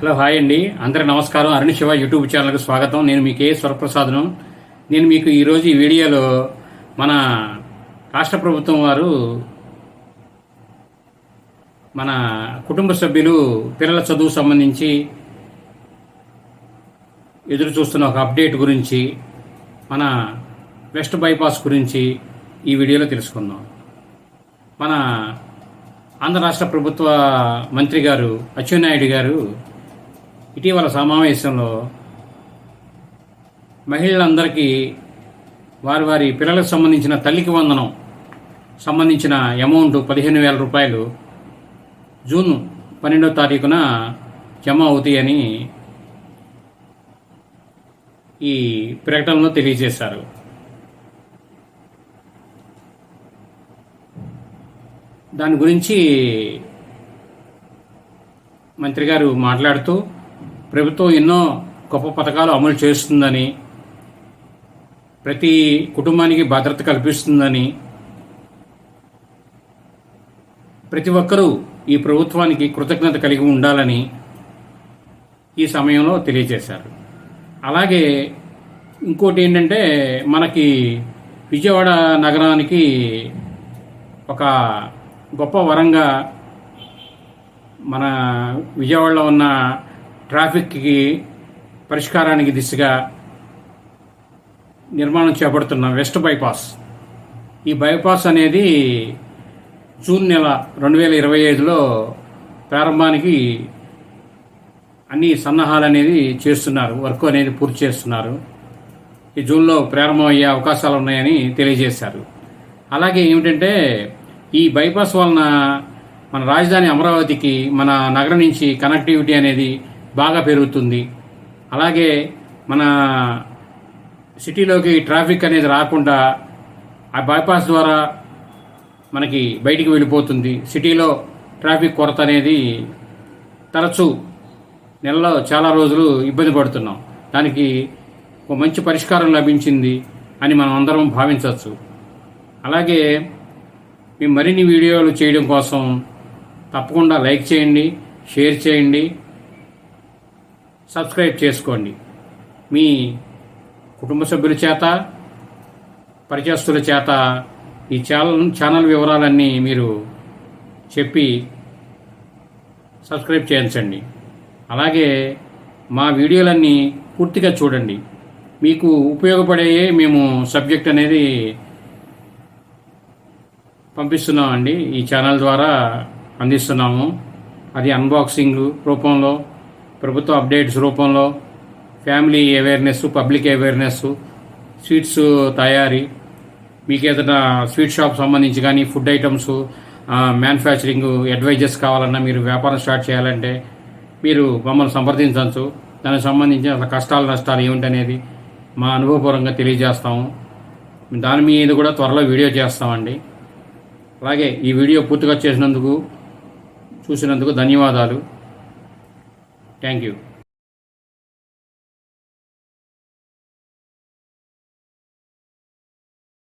Hello hi అండి, అందరికి నమస్కారం. అరుణ్ శివ యూట్యూబ్ ఛానల్కి స్వాగతం. నేను మీ కే స్వరప్రసాద్ను. నేను మీకు ఈరోజు ఈ వీడియోలో మన రాష్ట్ర ప్రభుత్వం వారు మన కుటుంబ సభ్యులు పిల్లల చదువు సంబంధించి ఎదురు చూస్తున్న ఒక అప్డేట్ గురించి, మన వెస్ట్ బైపాస్ గురించి ఈ వీడియోలో తెలుసుకుందాం. మన ఆంధ్ర రాష్ట్ర ప్రభుత్వ మంత్రి గారు అచ్చెన్నాయుడు గారు ఇటీవల సమావేశంలో మహిళలందరికీ వారి వారి పిల్లలకు సంబంధించిన తల్లికి వందనం సంబంధించిన అమౌంట్ 15,000 రూపాయలు జూన్ 12వ తారీఖున జమ అవుతాయని ఈ ప్రకటనలో తెలియజేశారు. దాని గురించి మంత్రి గారు మాట్లాడుతూ ప్రభుత్వం ఎన్నో గొప్ప పథకాలు అమలు చేస్తుందని, ప్రతి కుటుంబానికి భద్రత కల్పిస్తుందని, ప్రతి ఒక్కరూ ఈ ప్రభుత్వానికి కృతజ్ఞత కలిగి ఉండాలని ఈ సమయంలో తెలియజేశారు. అలాగే ఇంకోటి ఏంటంటే, మనకి విజయవాడ నగరానికి ఒక గొప్ప వరంగా మన విజయవాడలో ఉన్న ట్రాఫిక్కి పరిష్కారానికి దిశగా నిర్మాణం చేపడుతున్న వెస్ట్ బైపాస్, ఈ బైపాస్ అనేది జూన్ నెల 2025లో ప్రారంభానికి అన్ని సన్నాహాలు అనేది చేస్తున్నారు, వర్క్ అనేది పూర్తి చేస్తున్నారు. ఈ జూన్లో ప్రారంభమయ్యే అవకాశాలు ఉన్నాయని తెలియజేశారు. అలాగే ఏమిటంటే, ఈ బైపాస్ వలన మన రాజధాని అమరావతికి, మన నగరం నుంచి కనెక్టివిటీ అనేది బాగా పెరుగుతుంది. అలాగే మన సిటీలోకి ట్రాఫిక్ అనేది రాకుండా ఆ బైపాస్ ద్వారా మనకి బయటికి వెళ్ళిపోతుంది. సిటీలో ట్రాఫిక్ కొరత అనేది తరచూ నెలలో చాలా రోజులు ఇబ్బంది పడుతున్నాం. దానికి ఒక మంచి పరిష్కారం లభించింది అని మనం అందరం భావించవచ్చు. అలాగే మేము మరిన్ని వీడియోలు చేయడం కోసం తప్పకుండా లైక్ చేయండి, షేర్ చేయండి, సబ్స్క్రైబ్ చేసుకోండి. మీ కుటుంబ సభ్యుల చేత, పరిచయస్తుల చేత ఈ ఛానల్ వివరాలన్నీ మీరు చెప్పి సబ్స్క్రైబ్ చేయించండి. అలాగే మా వీడియోలన్నీ పూర్తిగా చూడండి. మీకు ఉపయోగపడే మేము సబ్జెక్ట్ అనేది పంపిస్తున్నామండి, ఈ ఛానల్ ద్వారా అందిస్తున్నాము. అది అన్బాక్సింగ్ రూపంలో, ప్రభుత్వ అప్డేట్స్ రూపంలో, family awareness, public awareness, sweets తయారీ, మీకు ఏదైనా స్వీట్ షాప్ సంబంధించి కానీ, ఫుడ్ ఐటమ్స్ మ్యానుఫ్యాక్చరింగ్ అడ్వైజర్స్ కావాలన్నా, మీరు వ్యాపారం స్టార్ట్ చేయాలంటే మీరు మమ్మల్ని సంప్రదించవచ్చు. దానికి సంబంధించిన అసలు కష్టాలు నష్టాలు ఏమిటనేది మా అనుభవపూర్వకంగా తెలియజేస్తాము. దాని మీద కూడా త్వరలో వీడియో చేస్తామండి. అలాగే ఈ వీడియో పూర్తిగా చూసినందుకు ధన్యవాదాలు. Thank you.